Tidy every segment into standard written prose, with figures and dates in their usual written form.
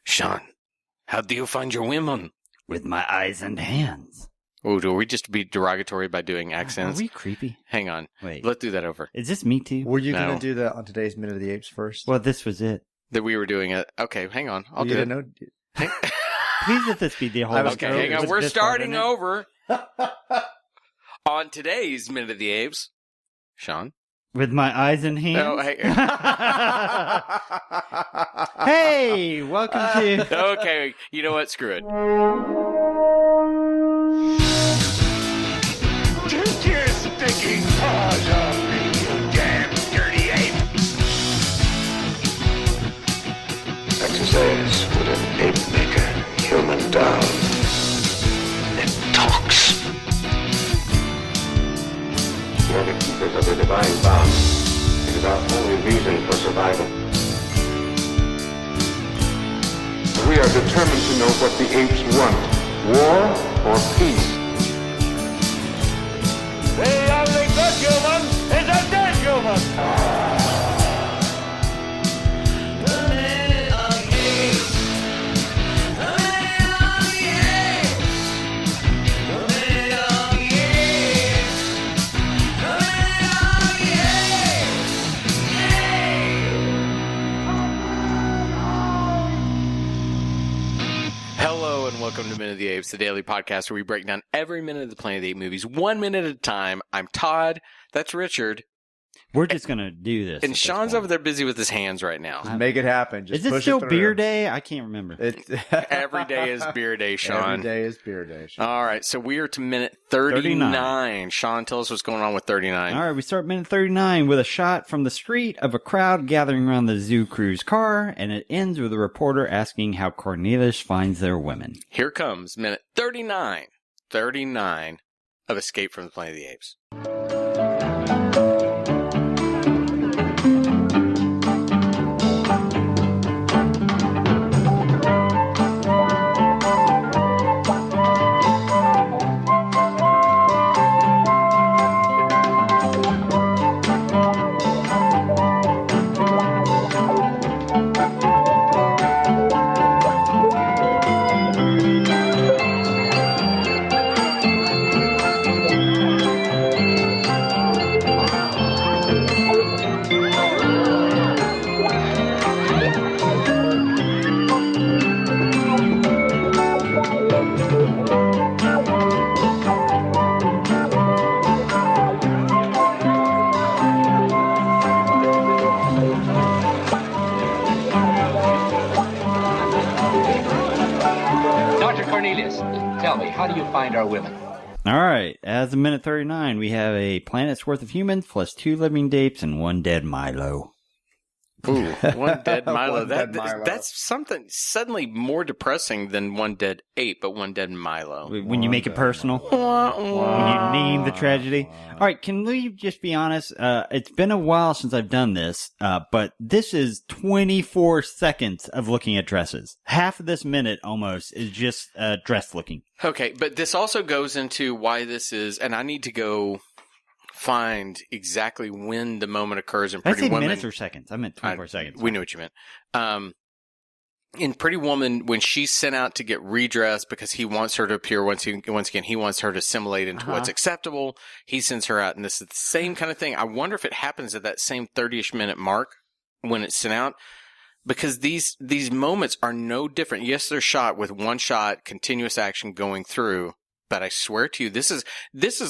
Sean, how do you find your women? With my eyes and hands. Oh, do we just be derogatory by doing accents? Are we creepy? Hang on. Wait. Let's do that over. Is this me too? Were you No. going to do that on today's Minute of the Apes first? Well, this was it. That we were doing it. Okay, hang on. I'll you do it. didn't know? Please let this be the whole. Okay, hang on. Was We're this part starting in it? over. On today's Minute of the Apes, Sean. With my eyes and hands. No, hey. Hey, welcome to. Okay, you know what? Screw it. Take your stinking paws off me, you damn dirty ape! Exercise would an ape make a human down. It talks. We're the keepers of the divine bound. It is our only reason for survival. We are determined to know what the apes want, war or peace. The only good human is a dead human! Hello and welcome to Minute of the Apes, the daily podcast where we break down every minute of the Planet of the Apes movies, 1 minute at a time. I'm Todd. That's Richard. We're just gonna do this. And Sean's over there busy with his hands right now. Just make it happen. Just Is it push still through. beer day? I can't remember. Every day is beer day, Sean. Every day is beer day, Sean. All right, so we are to minute 39. Sean, tell us what's going on with 39. All right, we start minute 39 with a shot from the street of a crowd gathering around the zoo crew's car, and it ends with a reporter asking how Cornelius finds their women. Here comes minute 39. 39 of Escape from the Planet of the Apes. Dr. Cornelius, tell me, how do you find our women? All right, as of minute 39, we have a planet's worth of humans plus 2 living apes and 1 dead Milo. Ooh, one dead Milo. One dead Milo. That's something suddenly more depressing than 1 dead ape, but 1 dead Milo. When you make it personal, when you name the tragedy. All right, can we just be honest? It's been a while since I've done this, but this is 24 seconds of looking at dresses. Half of this minute almost is just dress looking. Okay, but this also goes into why this is, and I need to go find exactly when the moment occurs in Did I Pretty say Woman. minutes or seconds? I meant 24 seconds. We knew what you meant. In Pretty Woman, when she's sent out to get redressed because he wants her to appear once again, he wants her to assimilate into what's acceptable. He sends her out, and this is the same kind of thing. I wonder if it happens at that same 30-ish minute mark when it's sent out, because these moments are no different. Yes, they're shot with one shot, continuous action going through. But I swear to you, this is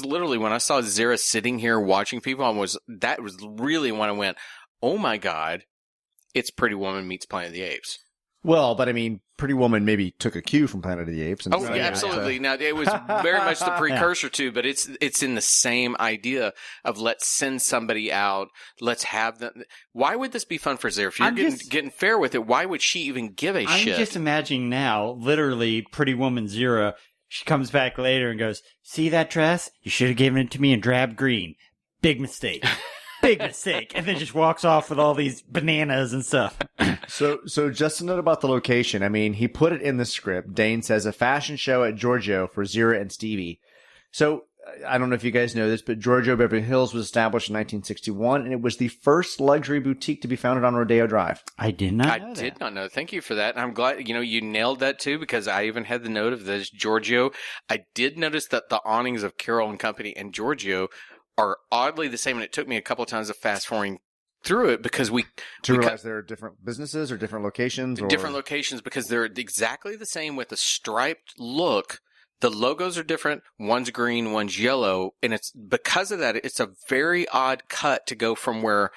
literally when I saw Zara sitting here watching people. That was really when I went, oh my God, it's Pretty Woman meets Planet of the Apes. Well, but I mean, Pretty Woman maybe took a cue from Planet of the Apes. And Oh, yeah, absolutely. Now, it was very much the precursor to, but it's in the same idea of let's send somebody out. Let's have them. Why would this be fun for Zara? If you're getting fair with it, why would she even give a shit? I'm just imagining now, literally, Pretty Woman Zero. She comes back later and goes, "See that dress? You should have given it to me in drab green. Big mistake. Big mistake." And then just walks off with all these bananas and stuff. So just a note about the location. I mean, he put it in the script. Dane says a fashion show at Giorgio for Zira and Stevie. So I don't know if you guys know this, but Giorgio Beverly Hills was established in 1961, and it was the first luxury boutique to be founded on Rodeo Drive. I did not I know that. did not know. Thank you for that. And I'm glad, you nailed that too, because I even had the note of this Giorgio. I did notice that the awnings of Carroll and Company and Giorgio are oddly the same. And it took me a couple of times of fast forwarding through it because we realize there are different businesses or different locations. Different locations because they're exactly the same with a striped look. The logos are different. One's green, one's yellow. And it's because of that, it's a very odd cut to go from where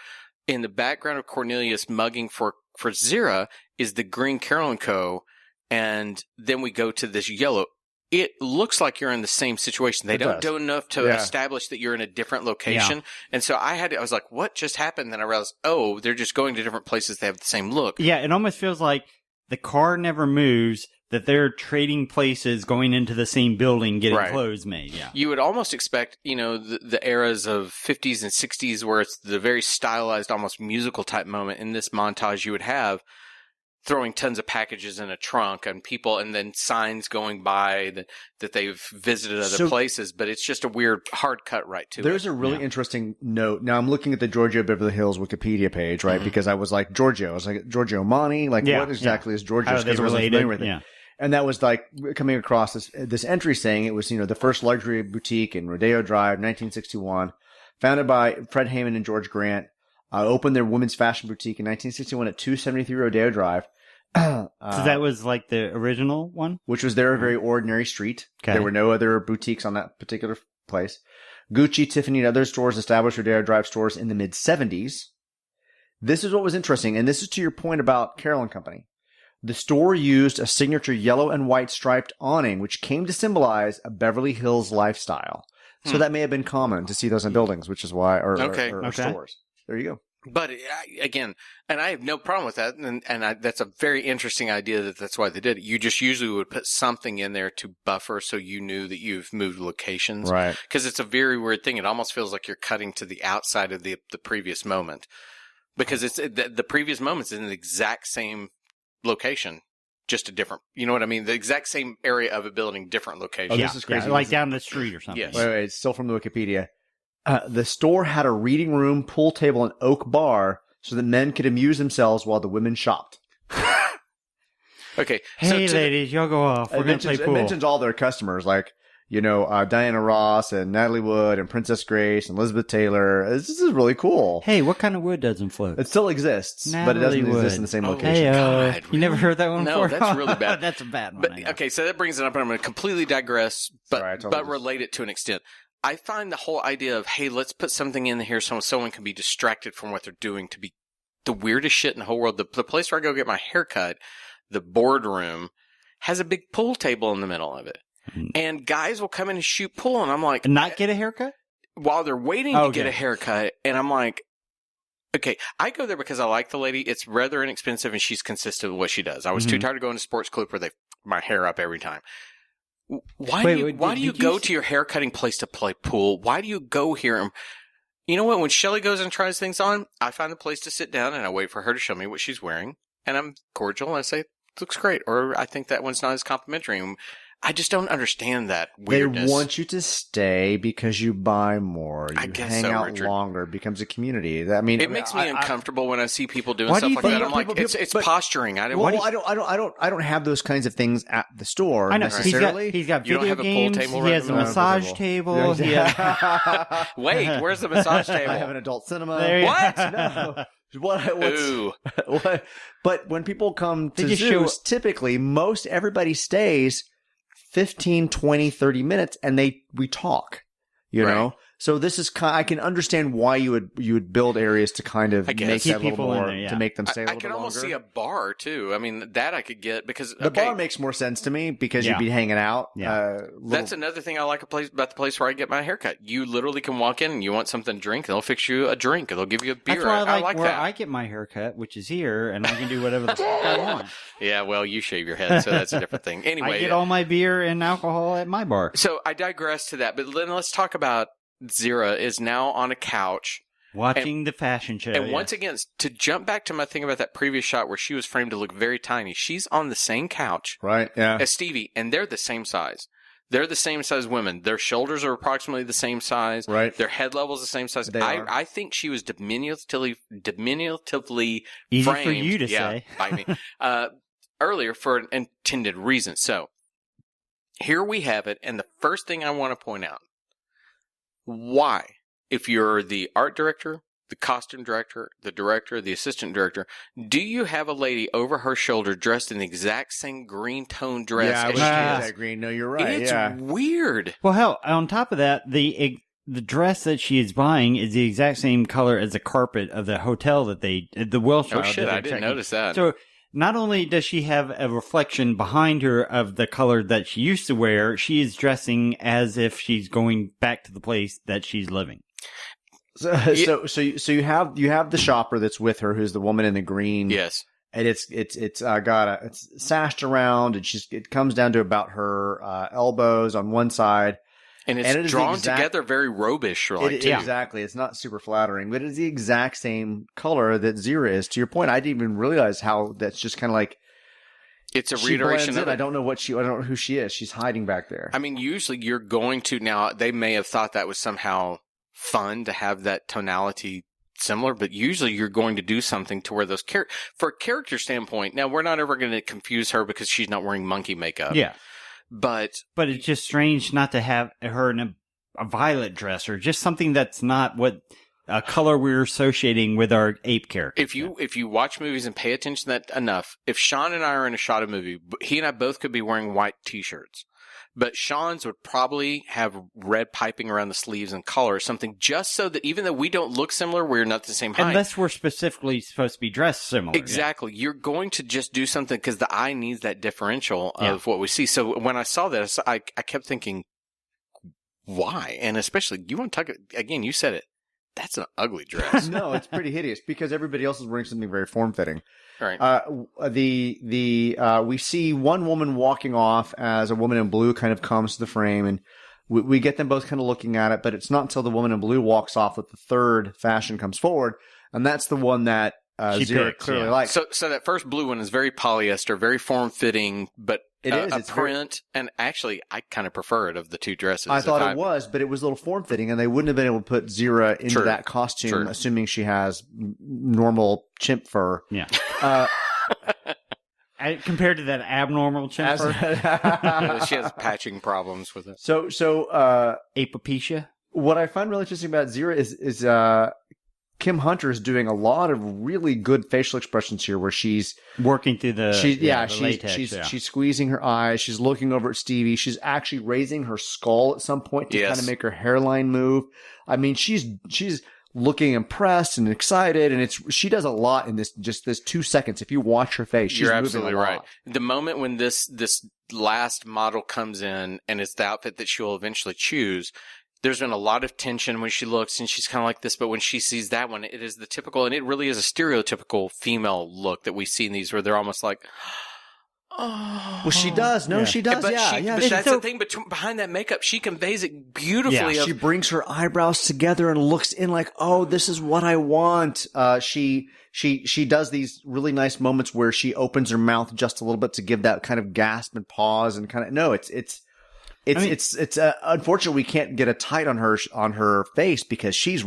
in the background of Cornelius mugging for Zira is the green Carroll & Co. And then we go to this yellow. It looks like you're in the same situation. They don't do enough to establish that you're in a different location. Yeah. And so I was like, what just happened? Then I realized, they're just going to different places. They have the same look. Yeah, it almost feels like the car never moves, that they're trading places, going into the same building, getting clothes made. Yeah, you would almost expect, the eras of 50s and 60s where it's the very stylized, almost musical type moment. In this montage, you would have throwing tons of packages in a trunk and people, and then signs going by that they've visited other places. But it's just a weird hard cut right to it. There's a really interesting note. Now I'm looking at the Giorgio Beverly Hills Wikipedia page, right? Mm-hmm. Because I was like, Giorgio. I was like, Giorgio Monti? Like, what exactly is Giorgio? How are they related? Yeah. And that was like coming across this entry saying it was, the first luxury boutique in Rodeo Drive, 1961, founded by Fred Heyman and George Grant, opened their women's fashion boutique in 1961 at 273 Rodeo Drive. So that was like the original one? Which was their very ordinary street. Okay. There were no other boutiques on that particular place. Gucci, Tiffany, and other stores established Rodeo Drive stores in the mid-70s. This is what was interesting, and this is to your point about Carroll & Company. The store used a signature yellow and white striped awning, which came to symbolize a Beverly Hills lifestyle. So that may have been common to see those in buildings, which is why, or stores. There you go. But again, and I have no problem with that, and that's a very interesting idea that's why they did it. You just usually would put something in there to buffer so you knew that you've moved locations. Right. Because it's a very weird thing. It almost feels like you're cutting to the outside of the previous moment. Because it's the previous moment's in the exact same location, just a different, you know what I mean? The exact same area of a building, different location. Oh, this is crazy. Yeah, like down the street or something. Yes. Wait, it's still from the Wikipedia. The store had a reading room, pool table, and oak bar so that men could amuse themselves while the women shopped. Okay. Hey, ladies, y'all go off. We're going to play pool. It mentions all their customers, like, Diana Ross and Natalie Wood and Princess Grace and Elizabeth Taylor. This is really cool. Hey, what kind of wood doesn't float? It still exists, but it doesn't exist in the same location. Hey, God, really? You never heard that one before? No, that's really bad. That's a bad one. But, okay, so that brings it up, and I'm going to completely digress, but relate it to an extent. I find the whole idea of, hey, let's put something in here so someone can be distracted from what they're doing to be the weirdest shit in the whole world. The place where I go get my hair cut, the boardroom, has a big pool table in the middle of it. And guys will come in and shoot pool, and I'm like... Not get a haircut? While they're waiting to get a haircut, and I'm like, okay, I go there because I like the lady. It's rather inexpensive, and she's consistent with what she does. I was too tired of going to Sports Clip where they my hair up every time. Why do you go to your haircutting place to play pool? Why do you go here? And, you know what? When Shelly goes and tries things on, I find a place to sit down, and I wait for her to show me what she's wearing, and I'm cordial, and I say, looks great, or I think that one's not as complimentary. I just don't understand that weirdness. They want you to stay because you buy more. You I guess hang so, out Richard. longer. It becomes a community. It makes me uncomfortable when I see people doing Why stuff do you like think that. I'm like, it's posturing. I don't have those kinds of things at the store I know. necessarily. He's got You don't video have a pool games. table He right has a now? massage table. Wait, where's the massage table? I have an adult cinema. What? No. Ooh. What? But when people come to They just show- zoos, typically everybody stays 15, 20, 30 minutes and we talk, you know? So this is I can understand why you would build areas to kind of make that a little people in more, there, yeah. to make them stay a I little bit could almost longer. see a bar too. I mean, that I could get because The bar makes more sense to me because you'd be hanging out. Yeah. That's another thing I like about the place where I get my haircut. You literally can walk in and you want something to drink, and they'll fix you a drink, and they'll give you a beer. That's why I like where that. I get my haircut, which is here, and I can do whatever the fuck I want. Yeah, well, you shave your head, so that's a different thing. Anyway, I get all my beer and alcohol at my bar. So I digress to that, but then let's talk about Zira is now on a couch. Watching the fashion show. And once again, to jump back to my thing about that previous shot where she was framed to look very tiny, she's on the same couch right, yeah. as Stevie, and they're the same size. They're the same size women. Their shoulders are approximately the same size. Right. Their head level is the same size. I think she was diminutively Easy framed. for you to say. By me. Earlier for an intended reason. So here we have it. And the first thing I want to point out, why, if you're the art director, the costume director, the director, the assistant director, do you have a lady over her shoulder dressed in the exact same green tone dress Yeah, I as was she thinking is? that green. No, you're right. It's yeah. weird. Well, hell, on top of that, the dress that she is buying is the exact same color as the carpet of the hotel that the Welsh. Oh shit, I didn't notice that. So not only does she have a reflection behind her of the color that she used to wear, she is dressing as if she's going back to the place that she's living. So you have the shopper that's with her, who's the woman in the green. Yes. And it's sashed around, and it comes down to about her elbows on one side. And it's drawn together very robish. Exactly. It's not super flattering, but it's the exact same color that Zira is. To your point, I didn't even realize how that's just kind of like it's a reiteration of it. I don't know who she is. She's hiding back there. I mean, usually you're going to now. They may have thought that was somehow fun to have that tonality similar, but usually you're going to do something to where those for a character standpoint. Now we're not ever going to confuse her because she's not wearing monkey makeup. Yeah. But it's just strange not to have her in a violet dress or just something that's not what a color we're associating with our ape character. If you watch movies and pay attention to that enough, if Sean and I are in a shot of movie, he and I both could be wearing white t-shirts. But Sean's would probably have red piping around the sleeves and collar or something, just so that even though we don't look similar, we're not the same height. Unless we're specifically supposed to be dressed similar. Exactly. Yeah. You're going to just do something because the eye needs that differential of what we see. So when I saw this, I kept thinking, why? And especially, you want to talk, again, you said it. That's an ugly dress. No, it's pretty hideous because everybody else is wearing something very form-fitting. Right. We see one woman walking off as a woman in blue kind of comes to the frame, and we get them both kind of looking at it, but it's not until the woman in blue walks off that the third fashion comes forward, and that's the one that Zira clearly likes. So that first blue one is very polyester, very form-fitting, but it's print, and actually, I kind of prefer it of the two dresses. I thought it was, but it was a little form-fitting, and they wouldn't have been able to put Zira into that costume, assuming she has normal chimp fur. Yeah. Compared to that abnormal chimp fur. She has patching problems with it. So Apopecia. What I find really interesting about Zira is Kim Hunter is doing a lot of really good facial expressions here, where she's working through the latex. She's squeezing her eyes. She's looking over at Stevie. She's actually raising her skull at some point to kind of make her hairline move. I mean, she's looking impressed and excited, and she does a lot in this 2 seconds. If you watch her face, she's You're moving absolutely a lot. right. The moment when this last model comes in and it's the outfit that she'll eventually choose, there's been a lot of tension when she looks and she's kind of like this, but when she sees that one, it is the typical, and it really is a stereotypical female look that we see in these, where they're almost like, oh. Well, she does. No, she does. But yeah. But that's the thing. Behind that makeup, she conveys it beautifully. Yeah, she brings her eyebrows together and looks in like, oh, this is what I want. She does these really nice moments where she opens her mouth just a little bit to give that kind of gasp and pause and kind of, no, it's unfortunate we can't get a tight on her face because she's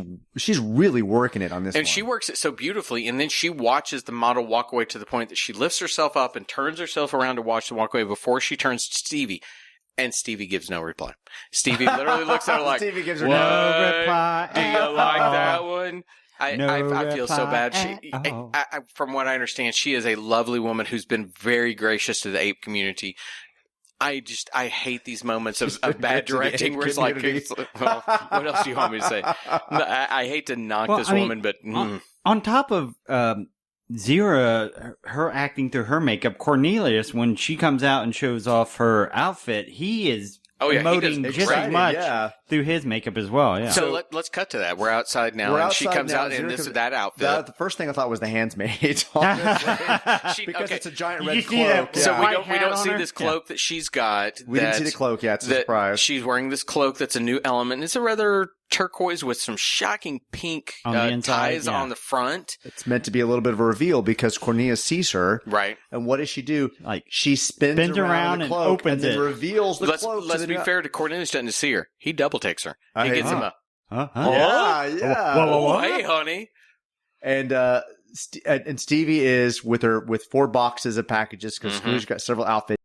really working it on this one. And she works it so beautifully, and then she watches the model walk away to the point that she lifts herself up and turns herself around to watch them walk away before she turns to Stevie. And Stevie gives no reply. Stevie literally looks at her like, Stevie gives her no reply. Do you like that one? I feel so bad. From what I understand, she is a lovely woman who's been very gracious to the ape community. I hate these moments of bad directing where it's like, well, what else do you want me to say? I hate to knock this woman, but on top of Zira, her acting through her makeup, Cornelius, when she comes out and shows off her outfit, he is emoting just as much through his makeup as well. Yeah. So let's cut to that. We're outside now, and she comes out in that outfit. The first thing I thought was the handsmaid, honestly, because it's a giant red cloak. So we don't see this cloak that she's got. We didn't see the cloak yet. It's a surprise. She's wearing this cloak that's a new element. It's a rather turquoise with some shocking pink On the inside, ties yeah. on the front. It's meant to be a little bit of a reveal because Cornelius sees her. Right. And what does she do? Like, she spins around the and cloak opens and then it. reveals the cloak. Let's be fair to Cornelius. Doesn't see her. He double takes her. He gets him a. Huh? Yeah. Oh, hey, honey. And Stevie is with 4 boxes of packages because Scrooge got several outfits.